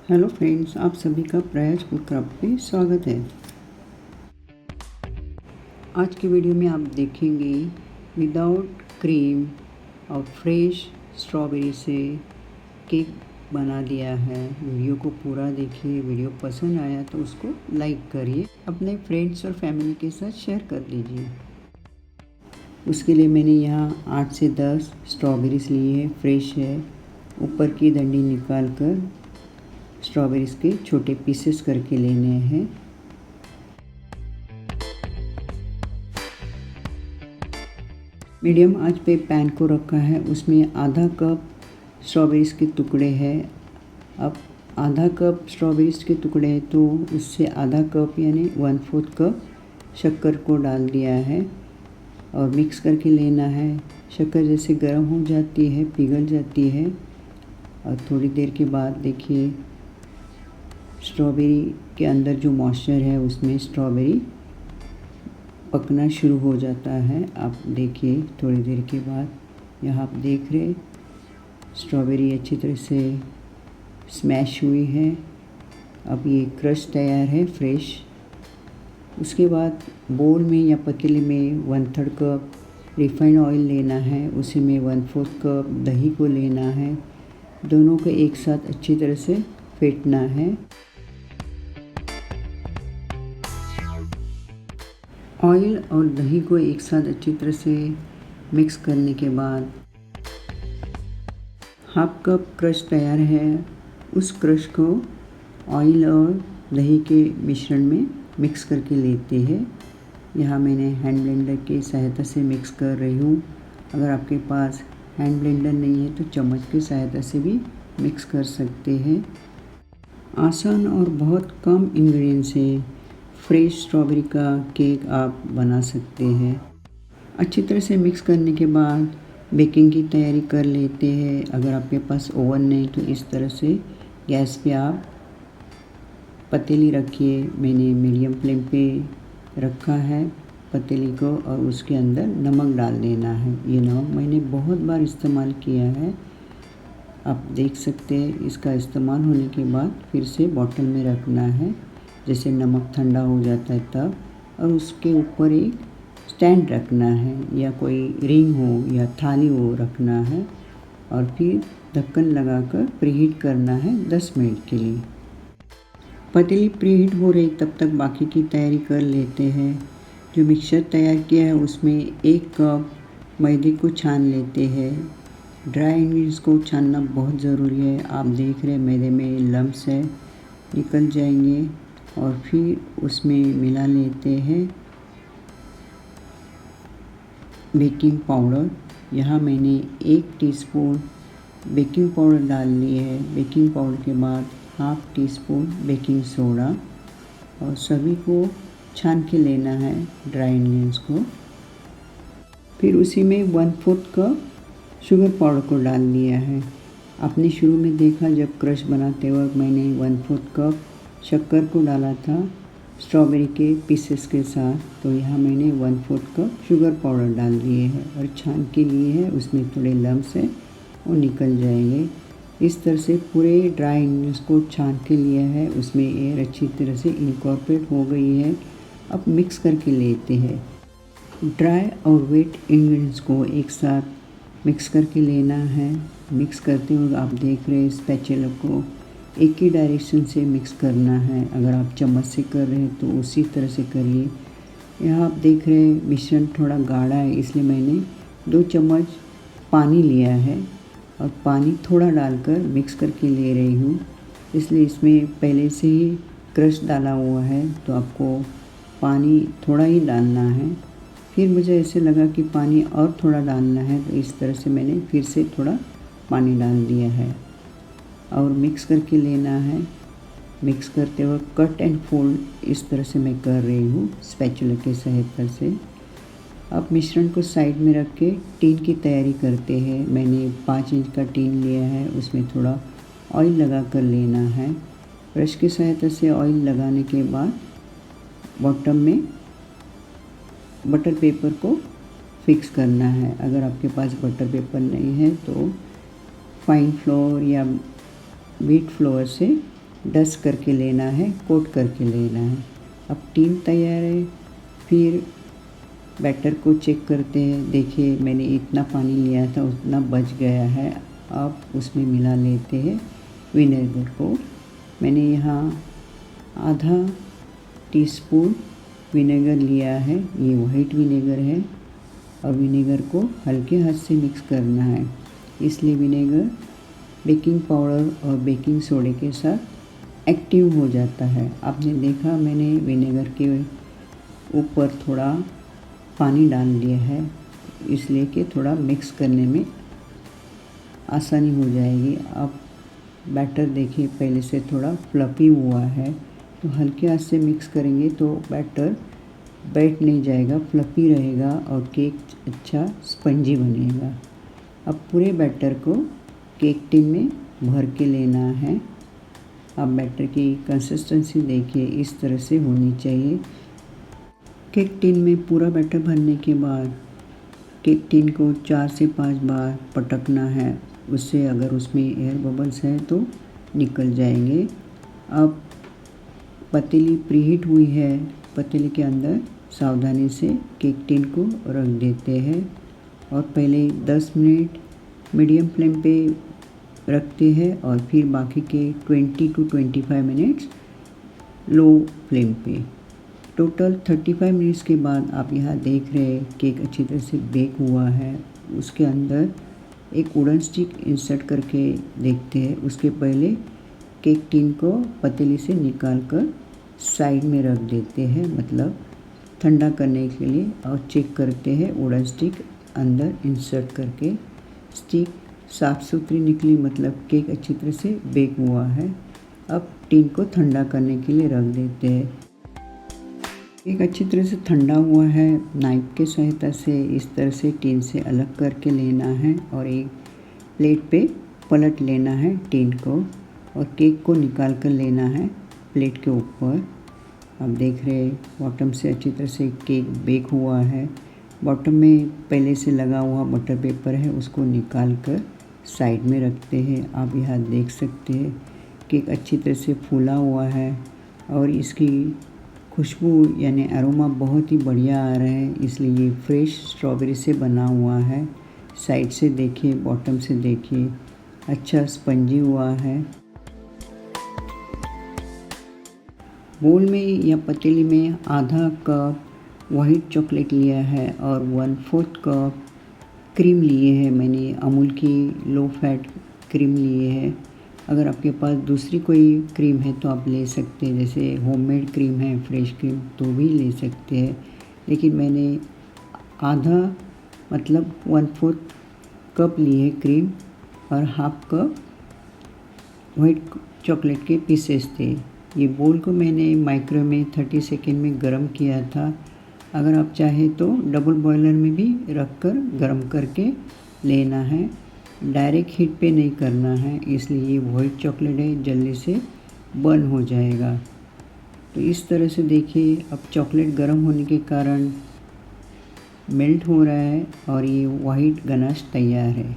Hello friends, आप सभी का प्रयास फूड क्राफ्ट में स्वागत है। आज की वीडियो में आप देखेंगे विदाउट क्रीम और फ्रेश स्ट्रॉबेरी से केक बना दिया है। वीडियो को पूरा देखिए। वीडियो पसंद आया तो उसको लाइक करिए, अपने फ्रेंड्स और फैमिली के साथ शेयर कर दीजिए। उसके लिए मैंने यहाँ 8 से 10 स्ट्रॉबेरीज ली है, फ्रेश है। ऊपर की डंडी निकाल कर स्ट्रॉबेरीज के छोटे पीसेस करके लेने हैं। मीडियम आंच पे पैन को रखा है, उसमें आधा कप स्ट्रॉबेरीज के टुकड़े हैं। अब आधा कप स्ट्रॉबेरीज के टुकड़े हैं तो उससे आधा कप यानी 1/4 कप शक्कर को डाल दिया है और मिक्स करके लेना है। शक्कर जैसे गर्म हो जाती है, पिघल जाती है और थोड़ी देर के बाद देखिए स्ट्रॉबेरी के अंदर जो मॉइस्चर है उसमें स्ट्रॉबेरी पकना शुरू हो जाता है। आप देखिए थोड़ी देर के बाद यहाँ आप देख रहे स्ट्रॉबेरी अच्छी तरह से स्मैश हुई है। अब ये क्रश तैयार है फ्रेश। उसके बाद बोल में या पतीले में 1/3 कप रिफाइंड ऑयल लेना है, उसी में 1/4 कप दही को लेना है। दोनों को एक साथ अच्छी तरह से फेंटना है। ऑयल और दही को एक साथ अच्छी तरह से मिक्स करने के बाद 1/2 कप क्रश तैयार है। उस क्रश को ऑयल और दही के मिश्रण में मिक्स करके लेते हैं। यहाँ मैंने हैंड ब्लेंडर की सहायता से मिक्स कर रही हूँ। अगर आपके पास हैंड ब्लेंडर नहीं है तो चम्मच की सहायता से भी मिक्स कर सकते हैं। आसान और बहुत कम इंग्रेडिएंट्स से फ्रेश स्ट्रॉबेरी का केक आप बना सकते हैं। अच्छी तरह से मिक्स करने के बाद बेकिंग की तैयारी कर लेते हैं। अगर आपके पास ओवन नहीं तो इस तरह से गैस पे आप पतीली रखिए। मैंने मीडियम फ्लेम पे रखा है पतीली को और उसके अंदर नमक डाल देना है। ये नमक मैंने बहुत बार इस्तेमाल किया है, आप देख सकते हैं। इसका इस्तेमाल होने के बाद फिर से बॉटल में रखना है, जैसे नमक ठंडा हो जाता है तब। और उसके ऊपर एक स्टैंड रखना है या कोई रिंग हो या थाली हो रखना है और फिर ढक्कन लगाकर प्रीहीट करना है 10 मिनट के लिए। पतीली प्रीहीट हो रही तब तक बाकी की तैयारी कर लेते हैं। जो मिक्सचर तैयार किया है उसमें 1 कप मैदे को छान लेते हैं। ड्राई इंग्रेडिएंट्स को छानना बहुत ज़रूरी है। आप देख रहे हैं मैदे में लम्स है, निकल जाएंगे। और फिर उसमें मिला लेते हैं बेकिंग पाउडर। यहाँ मैंने 1 टीस्पून बेकिंग पाउडर डाल ली है। बेकिंग पाउडर के बाद 1/2 टीस्पून बेकिंग सोडा और सभी को छान के लेना है ड्राई इंग्रेडिएंट्स को। फिर उसी में 1/4 कप शुगर पाउडर को डाल दिया है। आपने शुरू में देखा जब क्रश बनाते वक्त मैंने 1/4 कप शक्कर को डाला था स्ट्रॉबेरी के पीसेस के साथ, तो यहाँ मैंने 1/4 कप शुगर पाउडर डाल दिए हैं और छान के लिए है। उसमें थोड़े लम्स है वो निकल जाएंगे। इस तरह से पूरे ड्राई इंग्रेडिएंट्स को छान के लिया है, उसमें एयर अच्छी तरह से इनकॉर्पोरेट हो गई है। अब मिक्स करके लेते हैं। ड्राई और वेट इंग्रेडिएंट्स को एक साथ मिक्स करके लेना है। मिक्स करते हुए आप देख रहे हैं स्पैचुला को एक ही डायरेक्शन से मिक्स करना है। अगर आप चम्मच से कर रहे हैं तो उसी तरह से करिए। यहाँ आप देख रहे हैं मिश्रण थोड़ा गाढ़ा है, इसलिए मैंने 2 चम्मच पानी लिया है और पानी थोड़ा डालकर मिक्स करके ले रही हूँ। इसलिए इसमें पहले से ही क्रश डाला हुआ है तो आपको पानी थोड़ा ही डालना है। फिर मुझे ऐसे लगा कि पानी और थोड़ा डालना है तो इस तरह से मैंने फिर से थोड़ा पानी डाल दिया है और मिक्स करके लेना है। मिक्स करते वक्त कट एंड फोल्ड इस तरह से मैं कर रही हूँ स्पैचुला के सहायता से। अब मिश्रण को साइड में रख के टीन की तैयारी करते हैं। मैंने 5 इंच का टीन लिया है, उसमें थोड़ा ऑयल लगा कर लेना है। ब्रश की सहायता से ऑयल लगाने के बाद बॉटम में बटर पेपर को फिक्स करना है। अगर आपके पास बटर पेपर नहीं है तो फाइन फ्लोर या व्हीट फ्लोर से डस्ट करके लेना है, कोट करके लेना है। अब टीन तैयार है। फिर बैटर को चेक करते हैं। देखिए मैंने इतना पानी लिया था उतना बच गया है। अब उसमें मिला लेते हैं विनेगर को। मैंने यहाँ आधा टीस्पून विनेगर लिया है, ये वाइट विनेगर है। और विनेगर को हल्के हाथ से मिक्स करना है, इसलिए विनेगर बेकिंग पाउडर और बेकिंग सोडे के साथ एक्टिव हो जाता है। आपने देखा मैंने विनेगर के ऊपर थोड़ा पानी डाल दिया है, इसलिए कि थोड़ा मिक्स करने में आसानी हो जाएगी। अब बैटर देखिए पहले से थोड़ा फ्लफी हुआ है, तो हल्के हाथ से मिक्स करेंगे तो बैटर बैठ नहीं जाएगा, फ्लफी रहेगा और केक अच्छा स्पंजी बनेगा। अब पूरे बैटर को केक टिन में भर के लेना है। अब बैटर की कंसिस्टेंसी देखिए इस तरह से होनी चाहिए। केक टिन में पूरा बैटर भरने के बाद केक टिन को 4 से 5 बार पटकना है, उससे अगर उसमें एयर बबल्स हैं तो निकल जाएंगे। अब पतीली प्रीहीट हुई है, पतीली के अंदर सावधानी से केक टिन को रख देते हैं और पहले 10 मिनट मीडियम फ्लेम पे रखते हैं और फिर बाकी के 20 to 25 मिनट्स लो फ्लेम पे। टोटल 35 मिनट्स के बाद आप यहाँ देख रहे हैं केक अच्छी तरह से बेक हुआ है। उसके अंदर एक वुडन स्टिक इंसर्ट करके देखते हैं। उसके पहले केक टिन को पतीली से निकाल कर साइड में रख देते हैं, मतलब ठंडा करने के लिए, और चेक करते हैं वुडन स्टिक अंदर इंसर्ट करके। स्टिक साफ़ सुथरी निकली, मतलब केक अच्छी तरह से बेक हुआ है। अब टिन को ठंडा करने के लिए रख देते हैं। केक अच्छी तरह से ठंडा हुआ है, नाइफ के सहायता से इस तरह से टिन से अलग करके लेना है और एक प्लेट पे पलट लेना है टिन को और केक को निकाल कर लेना है प्लेट के ऊपर। आप देख रहे हैं बॉटम से अच्छी तरह से केक बेक हुआ है। बॉटम में पहले से लगा हुआ बटर पेपर है, उसको निकाल कर साइड में रखते हैं। आप यहाँ देख सकते हैं केक अच्छी तरह से फूला हुआ है और इसकी खुशबू यानी अरोमा बहुत ही बढ़िया आ रहा है, इसलिए ये फ्रेश स्ट्रॉबेरी से बना हुआ है। साइड से देखिए, बॉटम से देखिए, अच्छा स्पंजी हुआ है। बोल में या पतीली में आधा कप वाइट चॉकलेट लिया है और 1/4 कप क्रीम लिए है। मैंने अमूल की लो फैट क्रीम लिए है। अगर आपके पास दूसरी कोई क्रीम है तो आप ले सकते हैं, जैसे होममेड क्रीम है, फ्रेश क्रीम, तो भी ले सकते हैं। लेकिन मैंने आधा मतलब 1/4 कप लिए क्रीम और हाफ कप वाइट चॉकलेट के पीसेस थे। ये बोल को मैंने माइक्रो में 30 सेकेंड में गरम किया था। अगर आप चाहें तो डबल बॉयलर में भी रख कर गरम करके लेना है, डायरेक्ट हीट पे नहीं करना है, इसलिए ये वाइट चॉकलेट है जल्दी से बर्न हो जाएगा। तो इस तरह से देखिए अब चॉकलेट गर्म होने के कारण मेल्ट हो रहा है और ये वाइट गनाश तैयार है।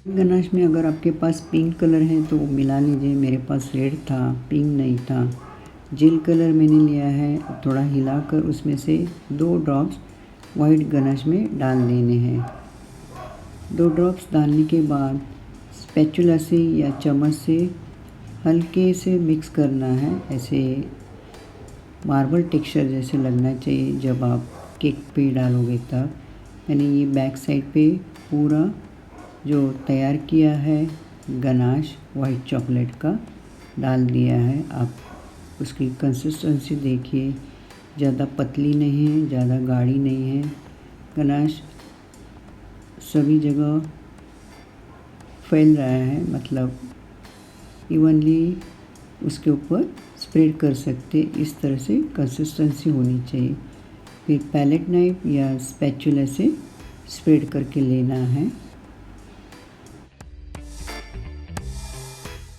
गनाश में अगर आपके पास पिंक कलर है तो मिला लीजिए, मेरे पास रेड था, पिंक नहीं था। जेल कलर मैंने लिया है, थोड़ा हिलाकर उसमें से 2 ड्रॉप्स वाइट गनाश में डाल देने हैं। 2 ड्रॉप्स डालने के बाद स्पैचुला से या चम्मच से हल्के से मिक्स करना है, ऐसे मार्बल टेक्सचर जैसे लगना चाहिए जब आप केक पे डालोगे तब। मैंने ये बैक साइड पे पूरा जो तैयार किया है गनाश वाइट चॉकलेट का डाल दिया है। आप उसकी कंसिस्टेंसी देखिए, ज़्यादा पतली नहीं है, ज़्यादा गाढ़ी नहीं है। गनाश सभी जगह फैल रहा है, मतलब इवनली उसके ऊपर स्प्रेड कर सकते, इस तरह से कंसिस्टेंसी होनी चाहिए। फिर पैलेट नाइफ या स्पैचुला से स्प्रेड करके लेना है।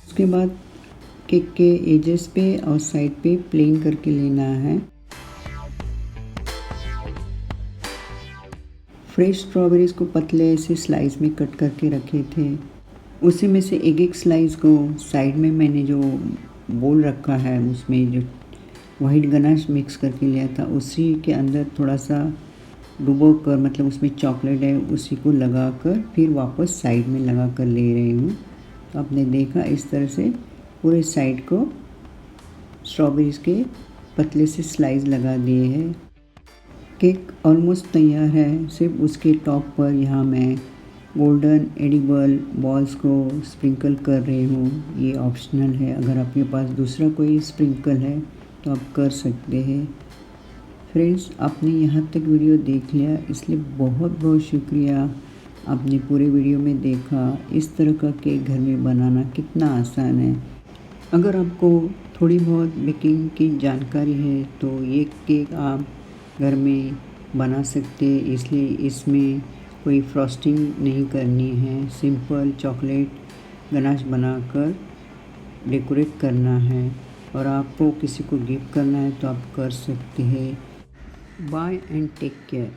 उसके बाद केक के एजेस पे और साइड पे प्लेन करके लेना है। फ्रेश स्ट्रॉबेरीज को पतले से स्लाइस में कट करके रखे थे। उसी में से एक एक स्लाइस को साइड में मैंने जो बोल रखा है उसमें जो वाइट गनाश मिक्स करके लिया था उसी के अंदर थोड़ा सा डुबो कर, मतलब उसमें चॉकलेट है उसी को लगा कर फिर वापस साइड में लगा कर ले रही हूँ। तो आपने देखा इस तरह से पूरे साइड को स्ट्रॉबेरीज़ के पतले से स्लाइस लगा दिए हैं। केक ऑलमोस्ट तैयार है, सिर्फ उसके टॉप पर यहाँ मैं गोल्डन एडिबल बॉल्स को स्प्रिंकल कर रही हूँ। ये ऑप्शनल है, अगर आपके पास दूसरा कोई स्प्रिंकल है तो आप कर सकते हैं। फ्रेंड्स, आपने यहाँ तक वीडियो देख लिया इसलिए बहुत बहुत शुक्रिया। आपने पूरे वीडियो में देखा इस तरह का केक घर में बनाना कितना आसान है। अगर आपको थोड़ी बहुत बेकिंग की जानकारी है तो ये केक आप घर में बना सकते हैं, इसलिए इसमें कोई फ्रॉस्टिंग नहीं करनी है। सिंपल चॉकलेट गनाश बनाकर डेकोरेट करना है और आपको किसी को गिफ्ट करना है तो आप कर सकते हैं। Bye and take care.